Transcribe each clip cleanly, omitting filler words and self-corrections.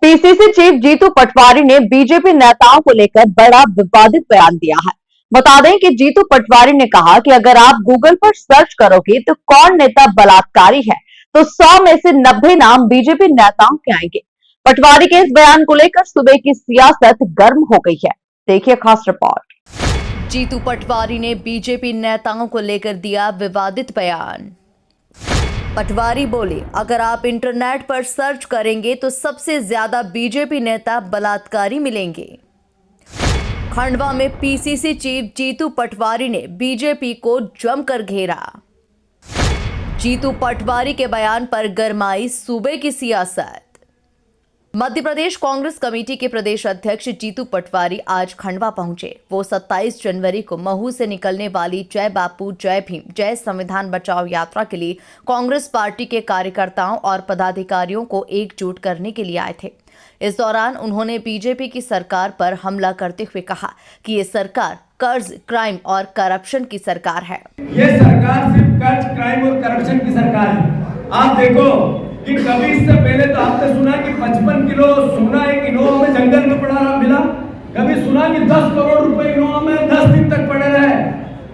PCC chief Jitu Patwari ने BJP नेताओं को लेकर बड़ा विवादित बयान दिया है। बता दें कि जीतू पटवारी ने कहा कि अगर आप गूगल पर सर्च करोगे तो कौन नेता बलात्कारी है, तो 100 में से 90 नाम बीजेपी नेताओं के आएंगे। पटवारी के इस बयान को लेकर सूबे की सियासत गर्म हो गई है। देखिए खास रिपोर्ट। जीतू पटवारी ने बीजेपी नेताओं को लेकर दिया विवादित बयान। पटवारी बोले, अगर आप इंटरनेट पर सर्च करेंगे तो सबसे ज्यादा बीजेपी नेता बलात्कारी मिलेंगे। खंडवा में पीसीसी चीफ जीतू पटवारी ने बीजेपी को जमकर घेरा। जीतू पटवारी के बयान पर गरमाई सूबे की सियासत। मध्य प्रदेश कांग्रेस कमेटी के प्रदेश अध्यक्ष जीतू पटवारी आज खंडवा पहुंचे। वो 27 जनवरी को महू से निकलने वाली जय बापू जय भीम जय संविधान बचाओ यात्रा के लिए कांग्रेस पार्टी के कार्यकर्ताओं और पदाधिकारियों को एकजुट करने के लिए आए थे। इस दौरान उन्होंने बीजेपी की सरकार पर हमला करते हुए कहा कि ये सरकार कर्ज, क्राइम और करप्शन की सरकार है। ये सरकार सिर्फ कर्ज, क्राइम और करप्शन की सरकार है। आप देखो कि कभी इससे पहले तो आपने सुना कि 55 किलो सोना एक इनोवा में जंगल में पड़ा मिला। कभी सुना कि 10 करोड़ रुपए इनोवा में 10 दिन तक पड़े रहे।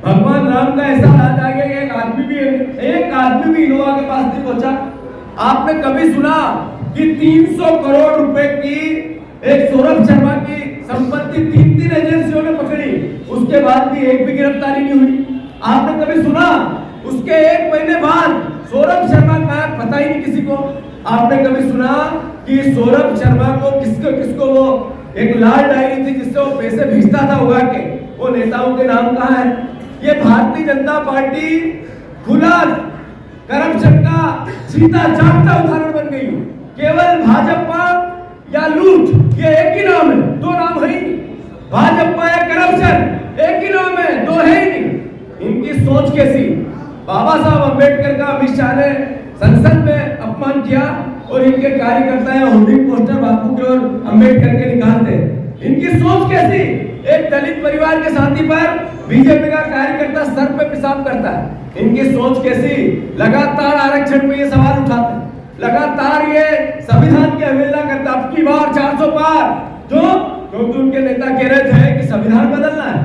भगवान राम का ऐसा राज आ गया कि एक आदमी भी इनोवा के पास नहीं पहुंचा। आपने कभी सुना कि 300 करोड़ रुपए की एक सौरभ शर्मा की संपत्ति 3 एजेंसियों ने पकड़ी, उसके बाद भी एक भी गिरफ्तारी नहीं हुई? आपने कभी सुना उसके 1 महीने बाद सौरभ शर्मा का पता ही नहीं किसी को? आपने कभी सुना कि सौरभ शर्मा को किसको वो एक लाल डायरी थी जिससे वो पैसे भेजता था उगा के, वो नेताओं के नाम कहाँ है? ये भारतीय जनता पार्टी खुला करप्शन का सीधा जागता उदाहरण बन गई। केवल भाजपा या लूट ये एक ही नाम है, 2 नाम है ही नहीं। भाजपा या करप्शन एक ही नाम है, 2 है ही नहीं। इनकी सोच कैसी? बाबा साहब अम्बेडकर का अमित शाह ने संसद में अपमान किया और इनके कार्यकर्ता होर्डिंग पोस्टर बापू के और अम्बेडकर के निकालते। इनकी सोच कैसी? एक दलित परिवार के साथी पर बीजेपी का कार्यकर्ता सर पे पेशाब करता है। इनकी सोच कैसी? लगातार आरक्षण पे ये सवाल उठाते हैं, लगातार ये संविधान की अवहेलना करता। अब की बार 400 पार, क्योंकि उनके नेता कह रहे थे कि संविधान बदलना है।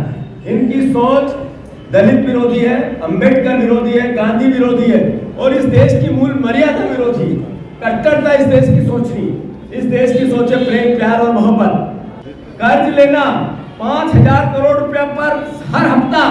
इनकी सोच दलित विरोधी है, अंबेडकर विरोधी है, गांधी विरोधी है और इस देश की मूल मर्यादा विरोधी। कट्टरता इस देश की सोच नहीं। इस देश की सोच है प्रेम, प्यार और मोहब्बत। कर्ज लेना 5000 करोड़ रुपया पर हर हफ्ता।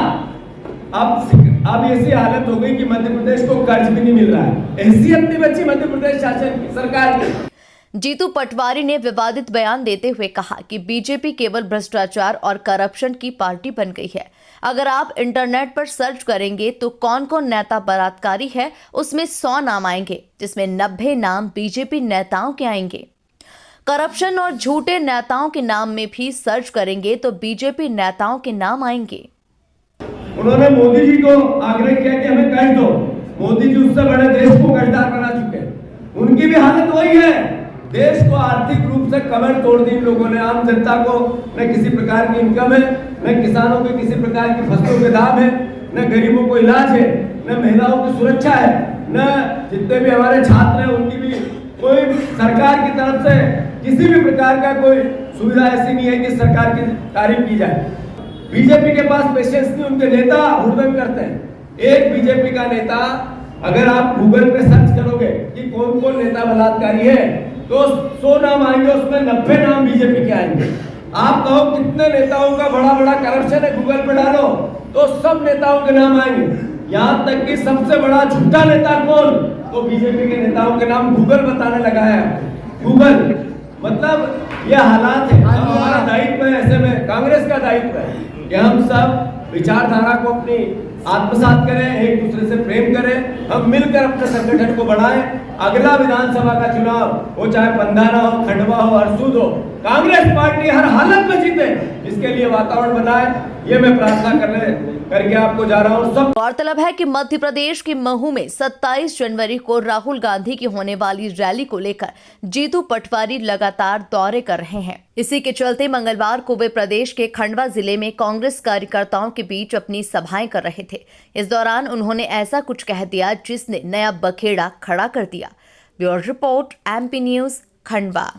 अब ऐसी हालत हो गई कि मध्य प्रदेश को कर्ज भी नहीं मिल रहा है। हैसियत नहीं बची मध्य प्रदेश शासन की, सरकार की। जीतू पटवारी ने विवादित बयान देते हुए कहा कि बीजेपी केवल भ्रष्टाचार और करप्शन की पार्टी बन गई है। अगर आप इंटरनेट पर सर्च करेंगे तो कौन कौन नेता बलात्कारी है, उसमें 100 नाम आएंगे, जिसमें 90 नाम बीजेपी नेताओं के आएंगे। करप्शन और झूठे नेताओं के नाम में भी सर्च करेंगे तो बीजेपी नेताओं के नाम आएंगे। उन्होंने मोदी जी को आग्रह किया कि हमें कर्ज दो। मोदी जी उससे बड़े देश को कर्जदार बना चुके हैं। उनकी भी हालत वही है। देश को आर्थिक रूप से कमर तोड़ दी इन लोगों ने। आम जनता को न किसी प्रकार की इनकम है, न किसानों के किसी प्रकार की फसलों के दाम है, न गरीबों को इलाज है, न महिलाओं की सुरक्षा है, न जितने भी हमारे छात्र हैं उनकी भी कोई सरकार की तरफ से किसी भी प्रकार का कोई सुविधा ऐसी नहीं है कि सरकार की तारीफ की जाए। बीजेपी के पास पेशेंस नहीं, उनके नेता हुड़दंग करते हैं। एक बीजेपी का नेता, अगर आप गूगल पे सर्च करोगे कि कौन कौन नेता बलात्कारी है तो 100 नाम आएंगे, उसमें 90 नाम बीजेपी के आएंगे। आप कहो कितने नेताओं का बड़ा करप्शन है, गूगल पे डालो तो सब नेताओं के नाम आएंगे। यहाँ तक कि सबसे बड़ा झूठा नेता कौन, तो बीजेपी के नेताओं के नाम गूगल बताने लगा है। गूगल मतलब ये हालात है। अब हमारा दायित्व है, ऐसे में कांग्रेस का दायित्व है कि हम सब विचारधारा को अपनी आत्मसात करें, एक दूसरे से प्रेम करें, हम मिलकर अपने संगठन को बढ़ाएं। अगला विधानसभा का चुनाव वो चाहे पंधाना हो, खंडवा हो, हरसूद हो, कांग्रेस पार्टी हर हालत में जीते, इसके लिए वातावरण बनाए, ये मैं प्रार्थना करके आपको जा रहा हूँ। सब गौरतलब है कि मध्य प्रदेश के महू में 27 जनवरी को राहुल गांधी की होने वाली रैली को लेकर जीतू पटवारी लगातार दौरे कर रहे हैं। इसी के चलते मंगलवार को वे प्रदेश के खंडवा जिले में कांग्रेस कार्यकर्ताओं के बीच अपनी सभाएं कर रहे थे। इस दौरान उन्होंने ऐसा कुछ कह दिया जिसने नया बखेड़ा खड़ा कर दिया। Bureau report, MP news, Khandwa.